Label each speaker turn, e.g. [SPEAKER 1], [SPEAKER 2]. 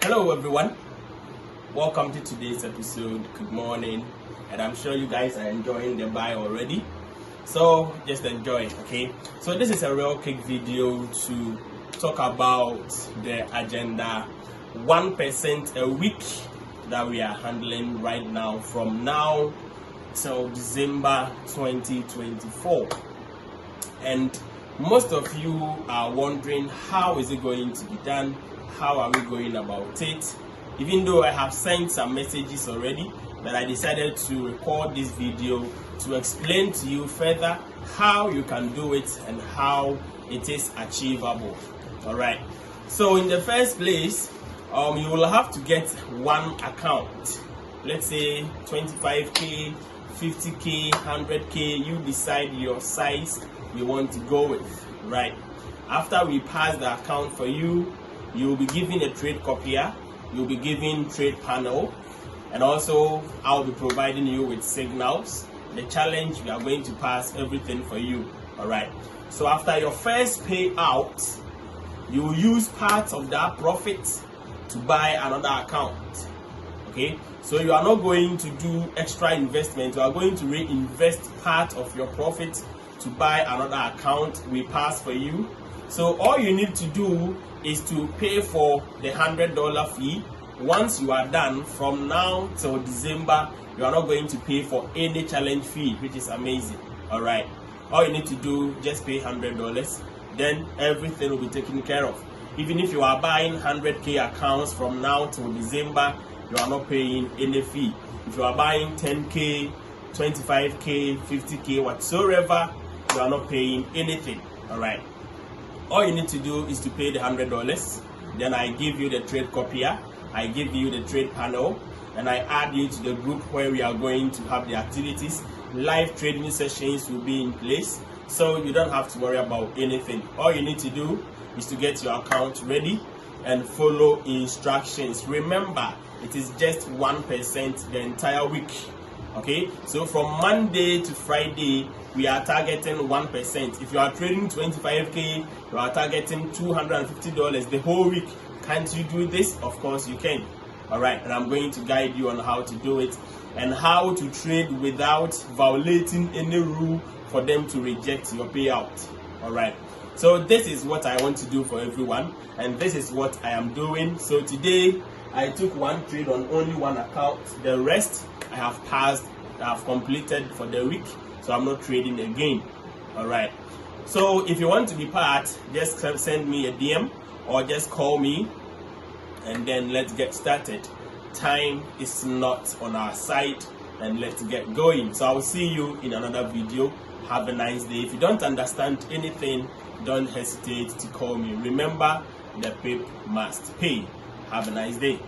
[SPEAKER 1] Hello everyone, welcome to today's episode. Good morning, and I'm sure you guys are enjoying the buy already, so just enjoy. Okay, so this is a real quick video to talk about the agenda 1% a week that we are handling right now from now till December 2024. And most of you are wondering, how is it going to be done? How are we going about it? Even though I have sent some messages already, but I decided to record this video to explain to you further how you can do it and how it is achievable. Alright, so in the first place, you will have to get one account. Let's say 25k, 50k, 100k, you decide your size you want to go with, right? After we pass the account for you, you will be given a trade copier, you'll be given trade panel, and also I'll be providing you with signals. The challenge, we are going to pass everything for you. All right, so after your first payout, you will use part of that profit to buy another account. Okay, so you are not going to do extra investment, you are going to reinvest part of your profit to buy another account we pass for you. So all you need to do is to pay for the $100 fee. Once you are done, from now till December, you are not going to pay for any challenge fee, which is amazing. All right, all you need to do, just pay $100, then everything will be taken care of. Even if you are buying 100k accounts from now till December, you are not paying any fee. If you are buying 10k, 25k, 50k, whatsoever, you are not paying anything. All right, all you need to do is to pay the $100. Then I give you the trade copier, I give you the trade panel, and I add you to the group where we are going to have the activities. Live trading sessions will be in place, so you don't have to worry about anything. All you need to do is to get your account ready and follow instructions. Remember, it is just 1% the entire week. Okay, so from Monday to Friday, we are targeting 1%. If you are trading 25k, you are targeting $250 the whole week. Can't you do this? Of course you can. All right, and I'm going to guide you on how to do it and how to trade without violating any rule for them to reject your payout. All right, so this is what I want to do for everyone, and this is what I am doing. So today I took one trade on only one account. The rest I have passed, I have completed for the week, so I'm not trading again. All right, so if you want to be part, just send me a DM or just call me, and then let's get started. Time is not on our side, and let's get going. So I will see you in another video. Have a nice day. If you don't understand anything, don't hesitate to call me. Remember, the PiP must pay. Have a nice day.